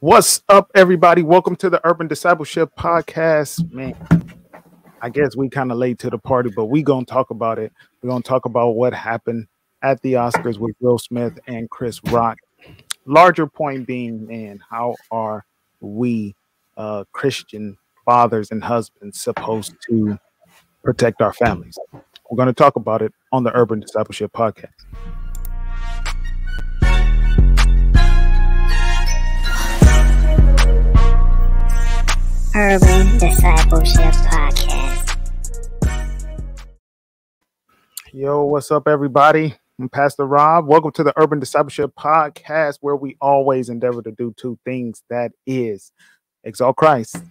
What's up, everybody? Welcome to the Urban Discipleship Podcast. Man, I guess we kind of late to the party, but we're going to talk about it. We're going to talk about what happened at the Oscars with Will Smith and Chris Rock. Larger point being, man, how are we Christian fathers and husbands supposed to protect our families? We're going to talk about it on the Urban Discipleship Podcast. Urban Discipleship Podcast. Yo, what's up, everybody? I'm Pastor Rob. Welcome to the Urban Discipleship Podcast, where we always endeavor to do two things. That is, exalt Christ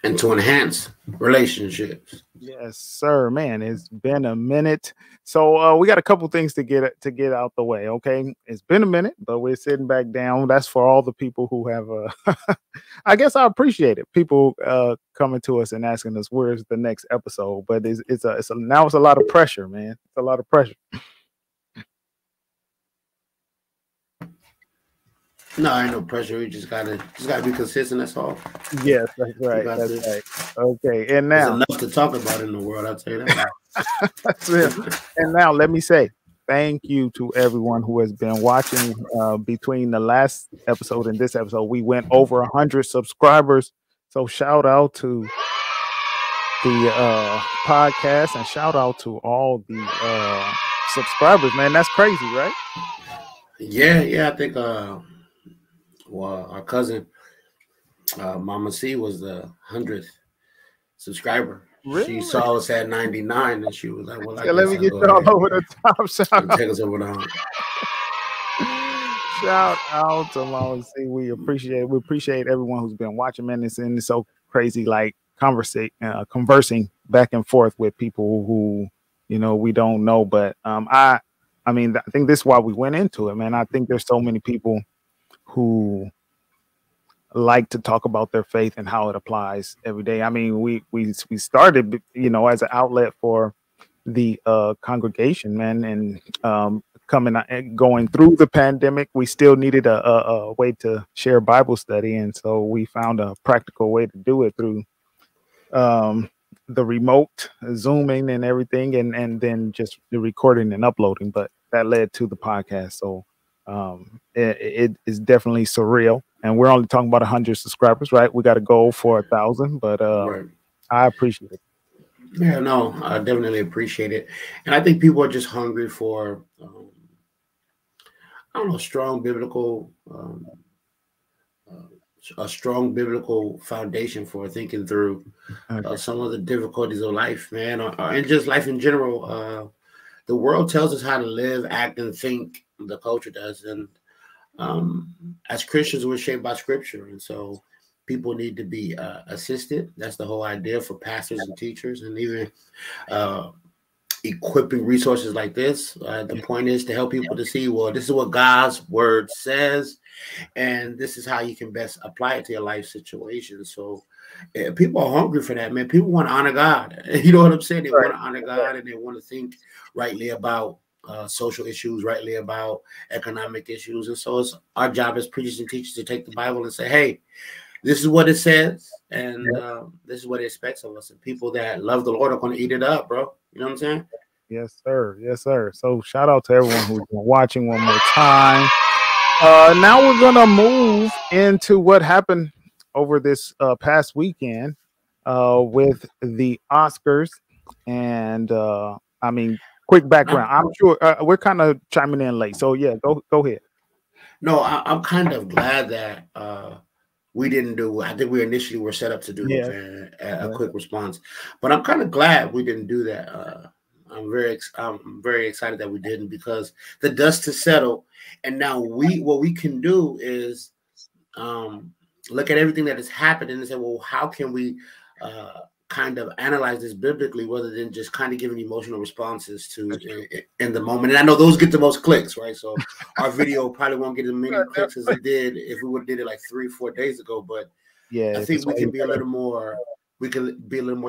and to enhance relationships. Yes, sir. Man, it's been a minute. So we got a couple things to get out the way. Okay, it's been a minute, but we're sitting back down. That's for all the people who have I guess I appreciate it. People coming to us and asking us where's the next episode. But now it's a lot of pressure, man. It's a lot of pressure. No, ain't no pressure. You just gotta be consistent. That's all. Yes, that's right. That's right. Okay, and now there's enough to talk about in the world. I'll tell you that. That's it. And now let me say thank you to everyone who has been watching. Between the last episode and this episode, we went over 100 subscribers. So shout out to the podcast and shout out to all the subscribers. Man, that's crazy, right? Yeah. I think. Well, our cousin, Mama C, was the 100th subscriber. Really? She saw us at 99, and she was like, "Well, let me get you all over the top." Shout take us over the hump. Shout out to Mama C. We appreciate everyone who's been watching, man. It's so crazy, like conversing back and forth with people who we don't know. But I think this is why we went into it, man. I think there's so many people who like to talk about their faith and how it applies every day. I mean, we started, as an outlet for the congregation, man, and going through the pandemic, we still needed a way to share Bible study, and so we found a practical way to do it through the remote Zooming and everything, and then just the recording and uploading. But that led to the podcast, so. It is definitely surreal, and we're only talking about 100 subscribers, right? We got to go for 1,000, but right. I appreciate it. Yeah, no, I definitely appreciate it, and I think people are just hungry for, strong biblical, a strong biblical foundation for thinking through some of the difficulties of life, man, and just life in general. The world tells us how to live, act, and think. The culture does, and as Christians, we're shaped by Scripture, and so people need to be assisted. That's the whole idea for pastors and teachers, and even equipping resources like this. The point is to help people to see, well, this is what God's word says, and this is how you can best apply it to your life situation. So people are hungry for that, man. People want to honor God. You know what I'm saying? They want to honor God, and they want to think rightly about social issues, rightly about economic issues. And so it's our job as preachers and teachers to take the Bible and say, hey, this is what it says, and this is what it expects of us. And people that love the Lord are going to eat it up, bro. You know what I'm saying? Yes, sir. Yes, sir. So shout out to everyone who's been watching one more time. Now we're going to move into what happened over this past weekend with the Oscars. And quick background. I'm sure we're kind of chiming in late. So yeah, go ahead. No, I'm kind of glad that we didn't do. I think we initially were set up to do a quick response, but I'm kind of glad we didn't do that. I'm very excited that we didn't, because the dust has settled, and now what we can do is look at everything that has happened and say, well, how can we kind of analyze this biblically, rather than just kind of giving emotional responses to in the moment. And I know those get the most clicks, right? So our video probably won't get as many clicks as it did if we would have did it like 3 or 4 days ago. But yeah, I think we can be a little more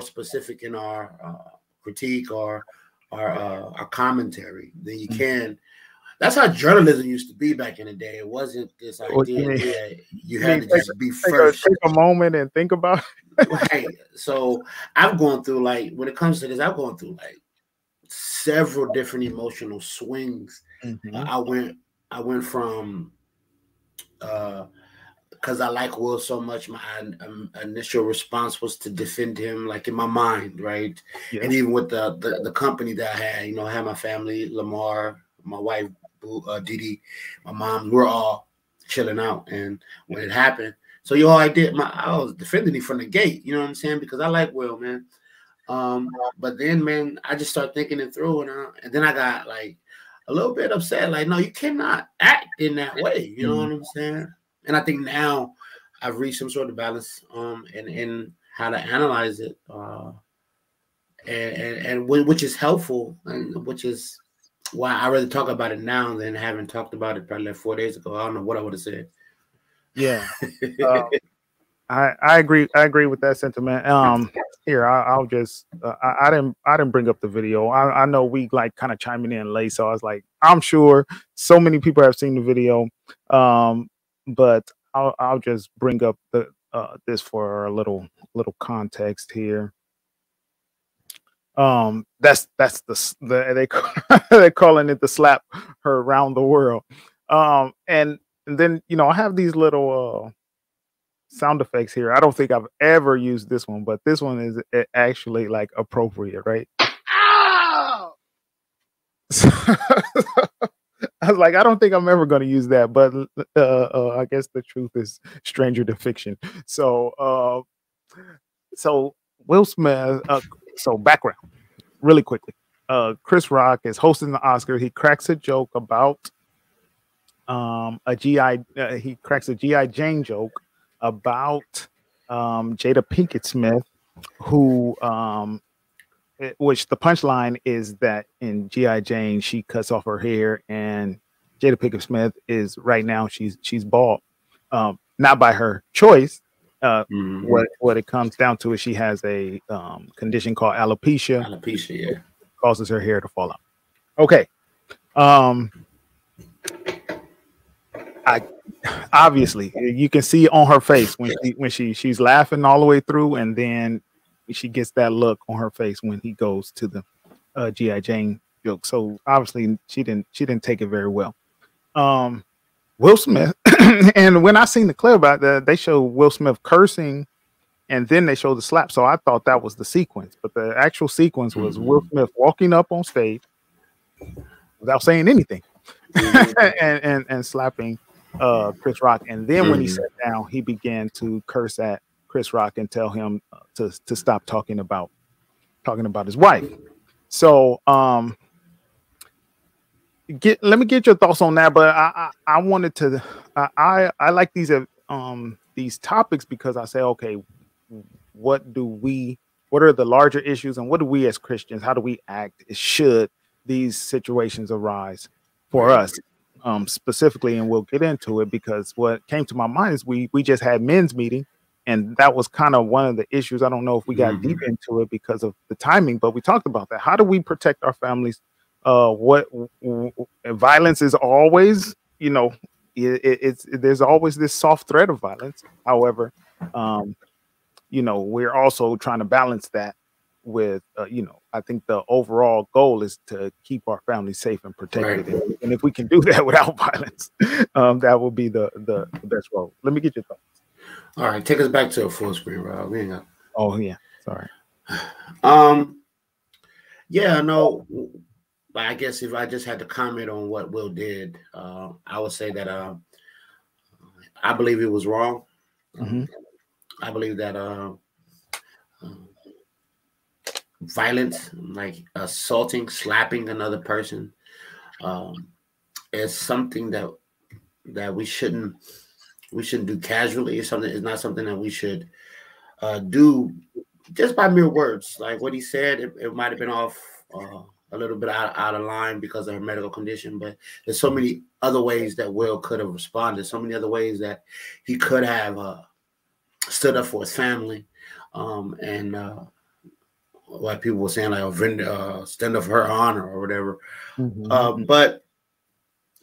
specific in our critique or our commentary than you can That's how journalism used to be back in the day. It wasn't this idea that you had to just be first. Take a moment and think about it. Right. So I've gone through, like, when it comes to this, I've gone through like several different emotional swings. I went from because I like Will so much, my initial response was to defend him, like in my mind, right? Yeah. And even with the company that I had, you know, I had my family, Lamar, my wife, Didi, my mom, we're all chilling out. And when it happened, so I was defending him from the gate, you know what I'm saying? Because I like Will, man. But then, man, I just started thinking it through, and then I got like a little bit upset, like, no, you cannot act in that way, you know what I'm saying? And I think now I've reached some sort of balance in how to analyze it, and which is helpful, and which is why I rather talk about it now than having talked about it probably like 4 days ago. I don't know what I would have said. Yeah, I agree. I agree with that sentiment. Here, I'll just I didn't bring up the video. I know we like kind of chiming in late, so I was like, I'm sure so many people have seen the video. But I'll just bring up the this for a little context here. That's they they're calling it the slap her around the world. And then, you know, I have these little sound effects here. I don't think I've ever used this one, but this one is actually like appropriate, right? Ow! I was like, I don't think I'm ever going to use that, but I guess the truth is stranger than fiction. So, so Will Smith. So background, really quickly. Chris Rock is hosting the Oscar. He cracks a joke about a GI. He cracks a GI Jane joke about Jada Pinkett Smith, who which the punchline is that in G.I. Jane, she cuts off her hair, and Jada Pinkett Smith is right now she's bald, not by her choice. What it comes down to is she has a condition called alopecia. Alopecia, yeah, causes her hair to fall out. Okay, I obviously you can see on her face when she's laughing all the way through, and then she gets that look on her face when he goes to the G.I. Jane joke. So obviously she didn't take it very well. Will Smith, and when I seen the clip about that, they show Will Smith cursing, and then they show the slap. So I thought that was the sequence, but the actual sequence was Will Smith walking up on stage without saying anything, and slapping Chris Rock. And then when he sat down, he began to curse at Chris Rock and tell him to stop talking about his wife. So let me get your thoughts on that. But I wanted to I like these topics because I say, okay, what are the larger issues, and what do we as Christians, how do we act should these situations arise for us specifically? And we'll get into it, because what came to my mind is we just had men's meeting, and that was kind of one of the issues. I don't know if we got deep into it because of the timing, but we talked about that. How do we protect our families? What violence is always, you know, there's always this soft threat of violence. However, you know, we're also trying to balance that with, you know, I think the overall goal is to keep our families safe and protected. Right. And if we can do that without violence, that will be the best role. Let me get your thoughts. All right, take us back to a full screen, Rob. We ain't got... Oh yeah, sorry. Yeah, no. I guess if I just had to comment on what Will did, I would say that I believe it was wrong. I believe that violence, like assaulting, slapping another person, is something that we shouldn't do casually. It's not something that we should do just by mere words. Like what he said, it might have been off a little bit out of line because of her medical condition, but there's so many other ways that Will could have responded, so many other ways that he could have stood up for his family, and like people were saying, like stand up for her honor or whatever. But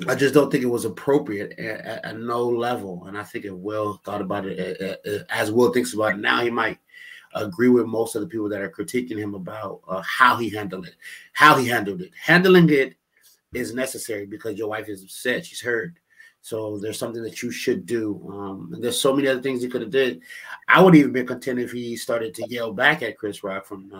I just don't think it was appropriate at no level. And I think if Will thought about it, as Will thinks about it now, he might agree with most of the people that are critiquing him about how he handled it. Handling it is necessary because your wife is upset. She's hurt. So there's something that you should do. And there's so many other things he could have did. I would even be content if he started to yell back at Chris Rock from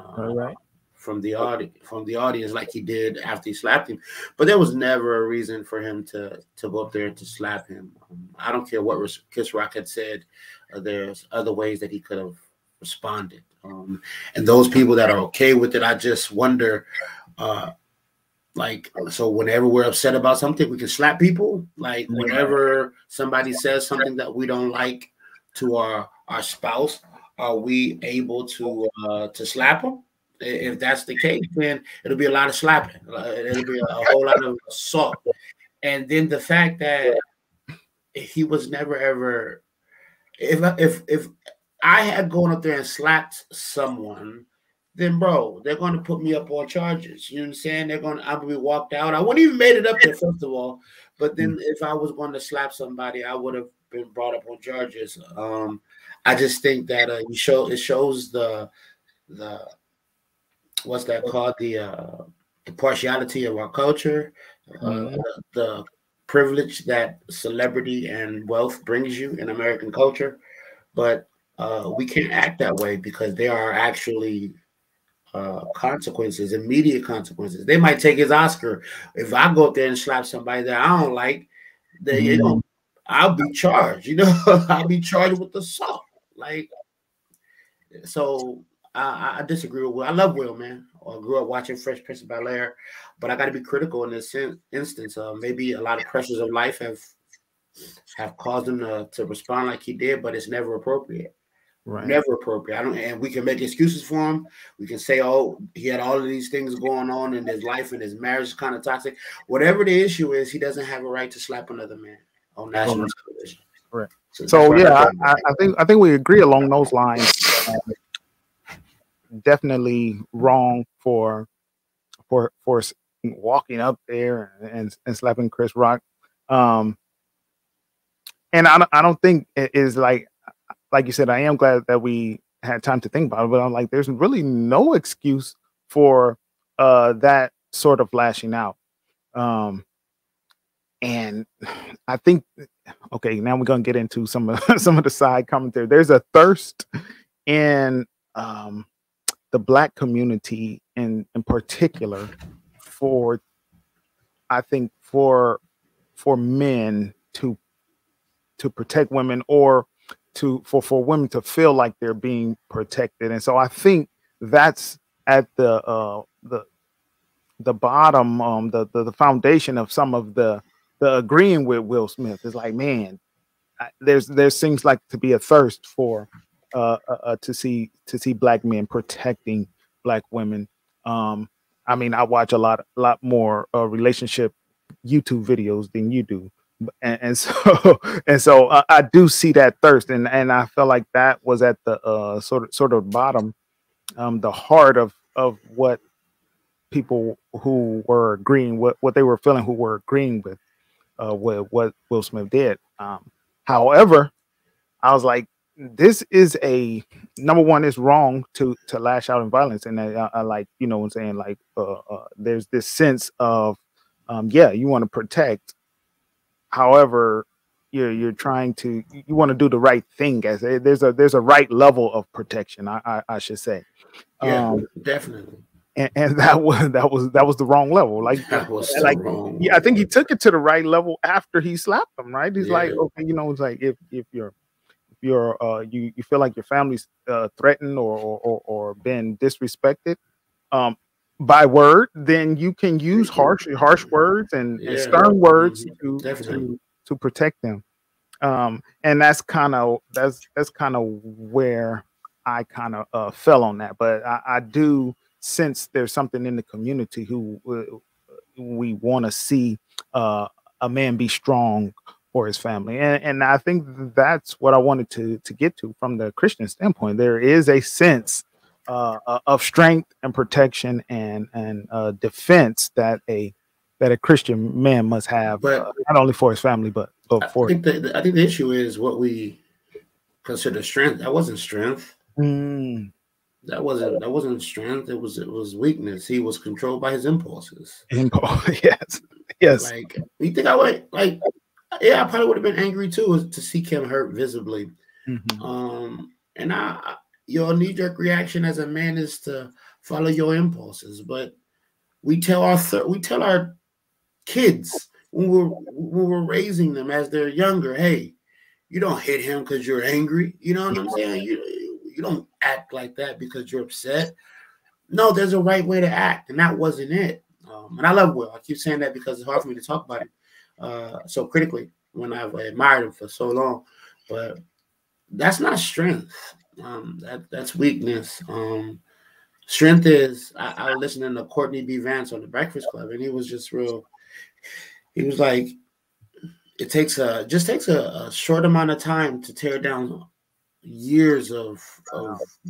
the audience like he did after he slapped him. But there was never a reason for him to go up there and to slap him. I don't care what Chris Rock had said. There's other ways that he could have responded. And those people that are okay with it, I just wonder, so whenever we're upset about something, we can slap people. Like whenever somebody says something that we don't like to our spouse, are we able to slap them? If that's the case, then it'll be a lot of slapping. It'll be a whole lot of assault. And then the fact that he was never ever, if I had gone up there and slapped someone, then bro, they're going to put me up on charges. You know what I'm saying? I'll be walked out. I wouldn't even made it up there first of all. But then if I was going to slap somebody, I would have been brought up on charges. I just think that it shows the what's that called, the partiality of our culture, the privilege that celebrity and wealth brings you in American culture. But we can't act that way because there are actually consequences, immediate consequences. They might take his Oscar. If I go up there and slap somebody that I don't like, then I'll be charged. I'll be charged with assault. So I disagree with Will. I love Will, man. I grew up watching Fresh Prince of Bel-Air, but I got to be critical in this instance. Maybe a lot of pressures of life have caused him to respond like he did, but it's never appropriate. Right. Never appropriate. And we can make excuses for him. We can say, oh, he had all of these things going on in his life and his marriage is kind of toxic. Whatever the issue is, he doesn't have a right to slap another man on national television. Correct. So yeah, I think we agree along those lines. Definitely wrong for walking up there and slapping Chris Rock. And I don't think it is like you said. I am glad that we had time to think about it, but I'm like, there's really no excuse for that sort of lashing out. And I think, okay, now we're gonna get into some of the side commentary. There's a thirst in the Black community in particular for men to protect women, or for women to feel like they're being protected. And so I think that's at the bottom, the foundation of some of the agreeing with Will Smith. Is like, man, there seems like to be a thirst for to see Black men protecting Black women. I mean, I watch a lot more relationship YouTube videos than you do, and so I do see that thirst, and I felt like that was at the sort of bottom, the heart of what people who were agreeing, what they were feeling, who were agreeing with what Will Smith did. However, I was like, this is number one, it's wrong to lash out in violence. And I like, you know what I'm saying? Like, there's this sense of, you want to protect. However, you're trying to, you want to do the right thing. As there's a right level of protection, I should say. Yeah, definitely. And that was the wrong level. Like, that was so wrong. Yeah, I think he took it to the right level after he slapped him. Right? He's like, okay, you know, it's like if you feel like your family's threatened or been disrespected by word, then you can use harsh words and stern words to protect them. And that's kind of where I kind of fell on that. But I do sense there's something in the community who we want to see a man be strong for his family, and I think that's what I wanted to get to from the Christian standpoint. There is a sense of strength and protection and defense that a that a Christian man must have, but not only for his family, but for. I think the issue is what we consider strength. That wasn't strength. That wasn't strength. It was weakness. He was controlled by his impulses. Yes. Like, you think I would like? Yeah, I probably would have been angry too to see Kim hurt visibly. And your knee-jerk reaction as a man is to follow your impulses. But we tell our kids when we're raising them as they're younger, hey, you don't hit him because you're angry. You know what I'm saying? You don't act like that because you're upset. No, there's a right way to act, and that wasn't it. And I love Will. I keep saying that because it's hard for me to talk about him so critically when I've admired him for so long. But that's not strength. That's weakness. Strength is. I was listening to Courtney B. Vance on the Breakfast Club, and he was just real. He was like, it takes a short amount of time to tear down years of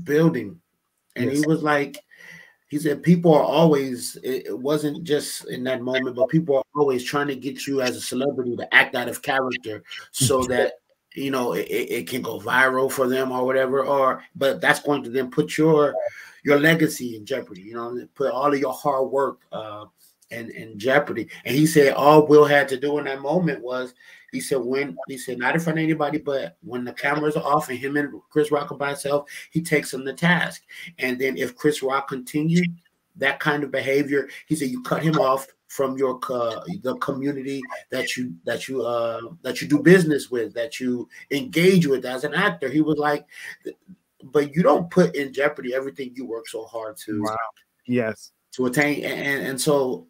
building. And he was like, he said, people are always, it wasn't just in that moment, but people are always trying to get you as a celebrity to act out of character so that, it can go viral for them or whatever, but that's going to then put your legacy in jeopardy, put all of your hard work in jeopardy. And he said, all Will had to do in that moment was, he said, not in front of anybody, but when the cameras are off and him and Chris Rock are by himself, he takes him to task. And then if Chris Rock continued that kind of behavior, he said, you cut him off from the community that you do business with, that you engage with as an actor. He was like, but you don't put in jeopardy everything you work so hard to. Wow. Yes. To attain, and so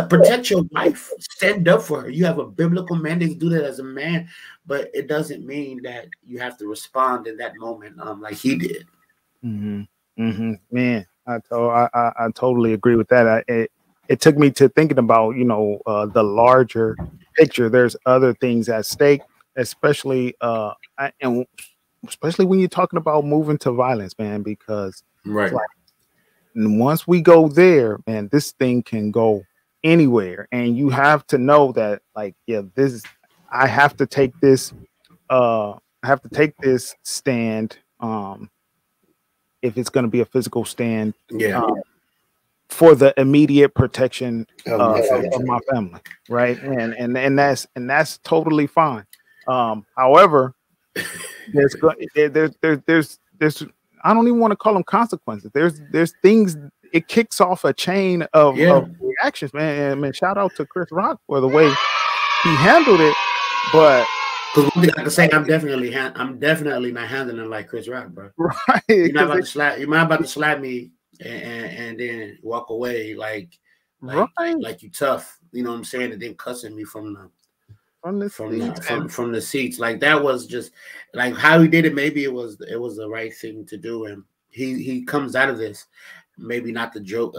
protect your wife, stand up for her. You have a biblical mandate to do that as a man, but it doesn't mean that you have to respond in that moment like he did. Man, I totally agree with that. It took me to thinking about the larger picture. There's other things at stake, especially and especially when you're talking about moving to violence, man, because right. And once we go there, man, this thing can go anywhere. And you have to know that, I have to take this stand. If it's going to be a physical stand, for the immediate protection of my family. Right. And that's totally fine. However, there's I don't even want to call them consequences. There's things. It kicks off a chain of reactions, man. And man, shout out to Chris Rock for the way he handled it. But because one thing I can say, I'm definitely not handling like Chris Rock, bro. Right? You're not about to slap me and then walk away like you tough. You know what I'm saying? And then cussing me from the seats. Like, that was just like how he did it. Maybe it was the right thing to do, and he comes out of this, maybe not the joke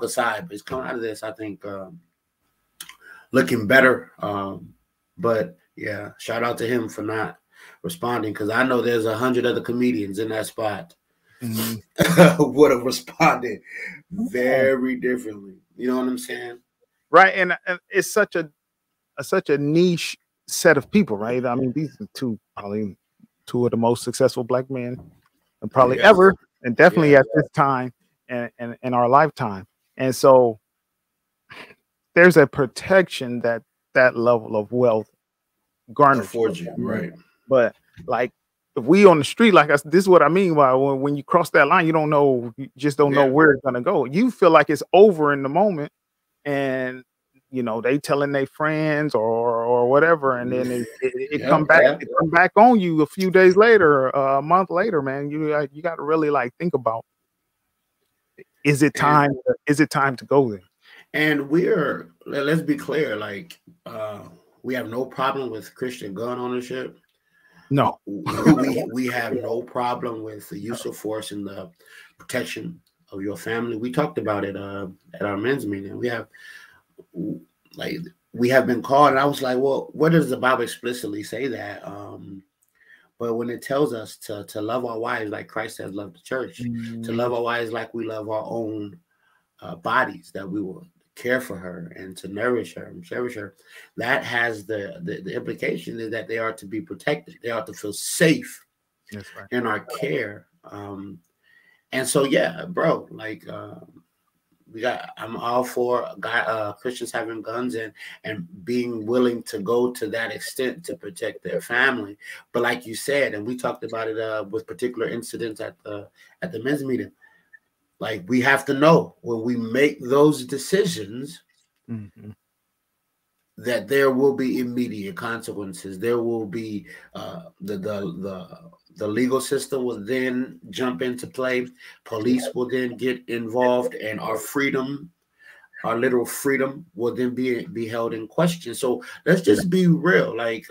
aside, but he's coming out of this, I think, looking better. But yeah, shout out to him for not responding, because I know there's 100 other comedians in that spot would have responded very differently. You know what I'm saying? Right, and it's such a niche set of people, right? I mean, these are probably two of the most successful black men probably ever, and definitely at this time and in our lifetime. And so there's a protection that level of wealth garners for you, right? But like, if we on the street, this is what I mean by when you cross that line, you just don't know where it's gonna go. You feel like it's over in the moment, and they telling their friends or whatever, and then it come back on you a few days later, a month later, man. You got to really think about, is it time to go there? And let's be clear, we have no problem with Christian gun ownership. No, we have no problem with the use of force and the protection of your family. We talked about it at our men's meeting. We have been called, and I was like, well, where does the Bible explicitly say that? But when it tells us to love our wives like Christ has loved the church, to love our wives like we love our own bodies, that we will care for her and to nourish her and cherish her, that has the implication is that they are to be protected. They are to feel safe in our care. And so, yeah, bro, like, I'm all for Christians having guns and being willing to go to that extent to protect their family. But like you said, and we talked about it with particular incidents at the men's meeting, like, we have to know when we make those decisions that there will be immediate consequences. There will be the legal system will then jump into play. Police will then get involved, and our freedom, our literal freedom, will then be held in question. So let's just be real. Like,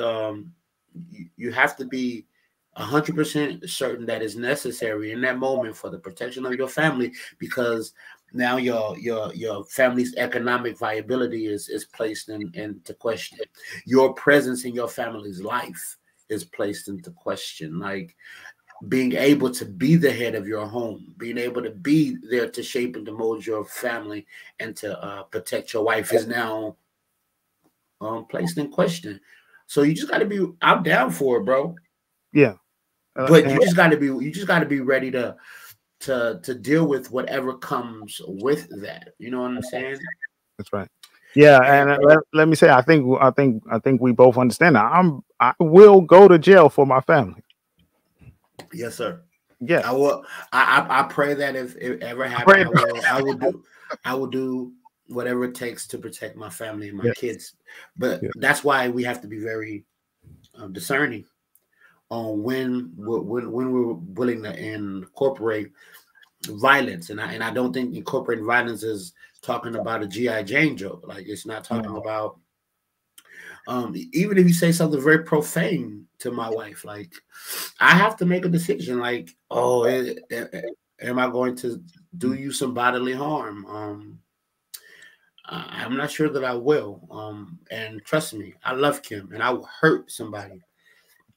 you have to be 100% certain that is necessary in that moment for the protection of your family, because now your family's economic viability is placed into question. Your presence in your family's life is placed into question. Like, being able to be the head of your home, being able to be there to shape and to mold your family and to protect your wife is now placed in question. So you just got to be. I'm down for it, bro. Yeah, but you just got to be ready to deal with whatever comes with that. You know what I'm saying? That's right. Yeah, and let me say, I think we both understand that. I will go to jail for my family. Yes, sir. Yeah, I will. I pray that if it ever happens, I will do whatever it takes to protect my family and my kids. But that's why we have to be very discerning on when we're willing to incorporate violence. And I don't think incorporating violence is talking about a G.I. Jane joke. Like, it's not talking about even if you say something very profane to my wife, like, I have to make a decision, like, oh, am I going to do you some bodily harm? I'm not sure that I will. And trust me, I love Kim, and I will hurt somebody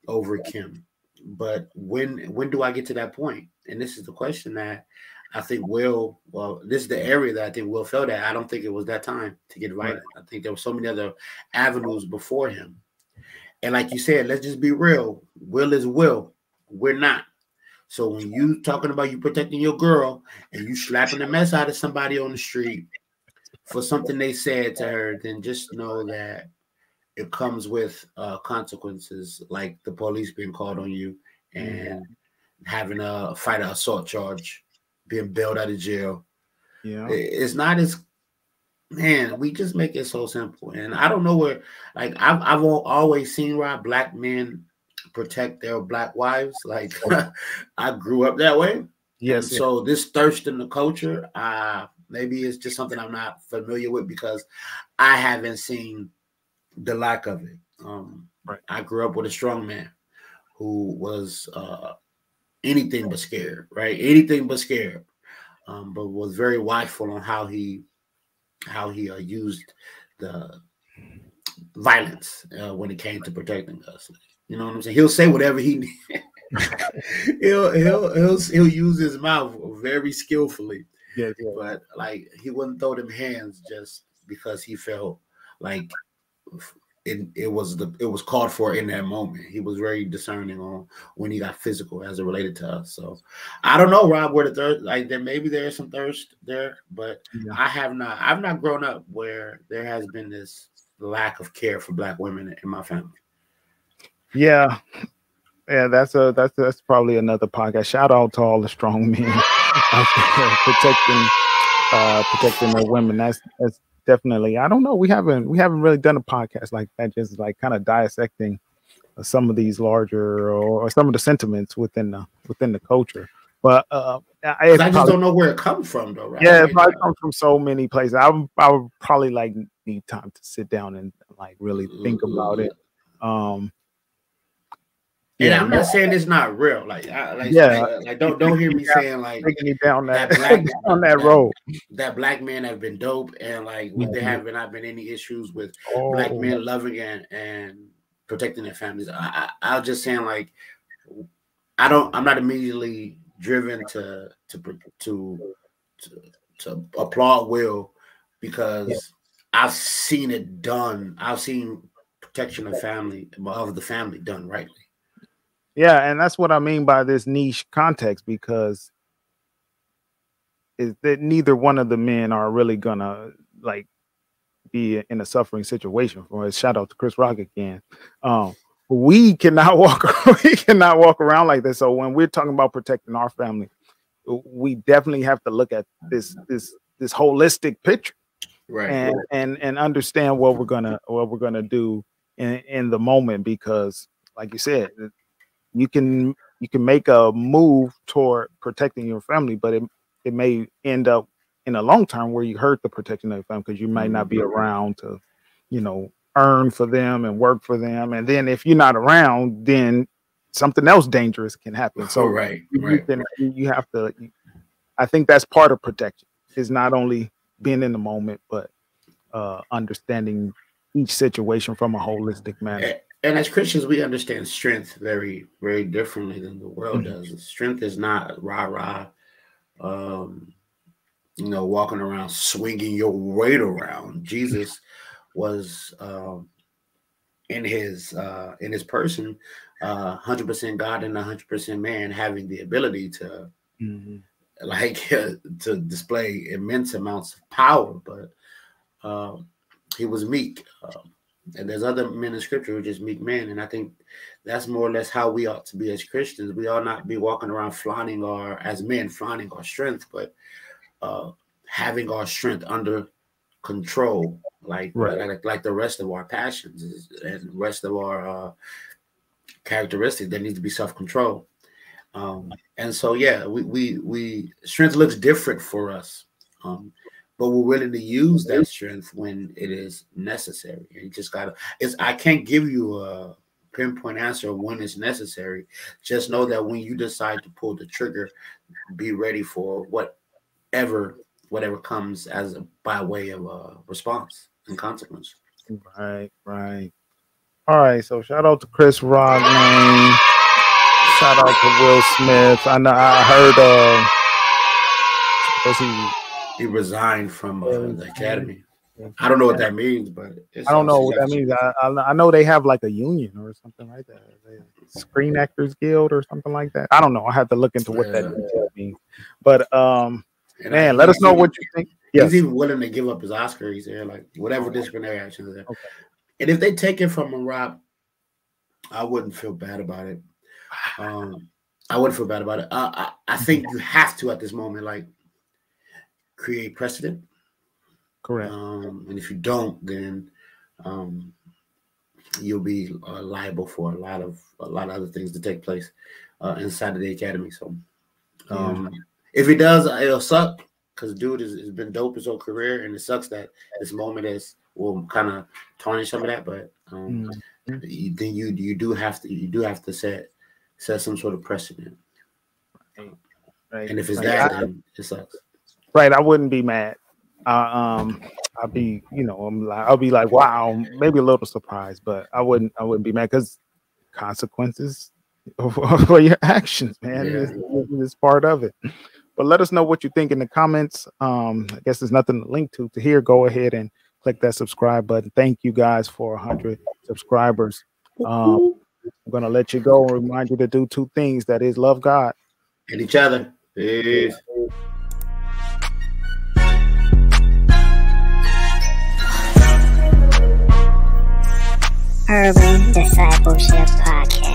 over Kim. But when do I get to that point? And this is the question that I think this is the area that I think Will felt at. I don't think it was that time to get violent. I think there were so many other avenues before him. And like you said, let's just be real. Will is Will. We're not. So when you talking about you protecting your girl and you slapping the mess out of somebody on the street for something they said to her, then just know that it comes with consequences, like the police being called on you and having a fight assault charge, being bailed out of jail. Yeah, it's not as, man, we just make it so simple. And I don't know where, like, I've always seen why Black men protect their Black wives. Like, I grew up that way. Yes. And so this thirst in the culture, maybe it's just something I'm not familiar with because I haven't seen the lack of it. I grew up with a strong man who was anything but scared, right? Anything but scared, but was very watchful on how he used the violence when it came to protecting us. You know what I'm saying? He'll say whatever he needs. he'll use his mouth very skillfully. Yeah. But like, he wouldn't throw them hands just because he felt like it was called for in that moment. He was very discerning on when he got physical as it related to us. So I don't know, Rob, where the thirst, like, maybe there is some thirst there, but I've not grown up where there has been this lack of care for Black women in my family. Yeah, that's probably another podcast. Shout out to all the strong men out there protecting their women. That's definitely. I don't know. We haven't really done a podcast like that, just like kind of dissecting some of these larger or some of the sentiments within the culture. But I just don't know where it comes from, though. Right? Yeah, it probably comes from so many places. I would probably like need time to sit down and like really think about it. And I'm not saying it's not real. Like don't hear me saying like taking me down that road. That Black men have been dope, and like there have not been any issues with Black men loving and protecting their families. I was just saying, like, I'm not immediately driven to applaud Will because I've seen it done. I've seen protection of the family done rightly. Yeah, and that's what I mean by this niche context, because is that neither one of the men are really gonna like be in a suffering situation. For a shout out to Chris Rock again. We cannot walk around like this. So when we're talking about protecting our family, we definitely have to look at this holistic picture, right? And understand what we're gonna do in the moment, because like you said, you can make a move toward protecting your family, but it may end up in a long term where you hurt the protection of your family, because you might not be around to, earn for them and work for them. And then if you're not around, then something else dangerous can happen. So you have to, I think that's part of protection, is not only being in the moment, but understanding each situation from a holistic manner. And as Christians, we understand strength very, very differently than the world does. Strength is not rah-rah, walking around swinging your weight around. Jesus was in his person, 100% God and 100% man, having the ability to to display immense amounts of power, but he was meek. And there's other men in scripture who are just meek men. And I think that's more or less how we ought to be as Christians. We ought not be walking around flaunting our strength, but having our strength under control, like the rest of our passions and rest of our characteristics. There needs to be self-control. And so, we strength looks different for us. But we're willing to use that strength when it is necessary. And you just I can't give you a pinpoint answer of when it's necessary. Just know that when you decide to pull the trigger, be ready for whatever comes by way of a response and consequence. Right. All right. So shout out to Chris Rock, man. Shout out to Will Smith. I know I heard he resigned from the academy. I don't know what that means, but I don't know what that means. I know they have like a union or something like that. Screen Actors Guild or something like that. I don't know. I have to look into what that means. But man, let us know what you think. He's even willing to give up his Oscar. He's there, like whatever disciplinary action is there. Okay. And if they take it from him, Rob, I wouldn't feel bad about it. I wouldn't feel bad about it. I think you have to at this moment, like, create precedent. Correct. And if you don't, then you'll be liable for a lot of other things to take place inside of the academy. So if he does, it'll suck, because dude has been dope his whole career, and it sucks that this moment will kind of tarnish some of that. But then you do have to set some sort of precedent. Right. And if it's then it sucks. Right, I wouldn't be mad. I'll be like, wow, maybe a little surprised, but I wouldn't be mad, because consequences for your actions, man, is part of it. But let us know what you think in the comments. I guess there's nothing to link to here. Go ahead and click that subscribe button. Thank you guys for 100 subscribers. I'm gonna let you go and remind you to do two things. That is, love God and each other. Peace. Urban Discipleship Podcast.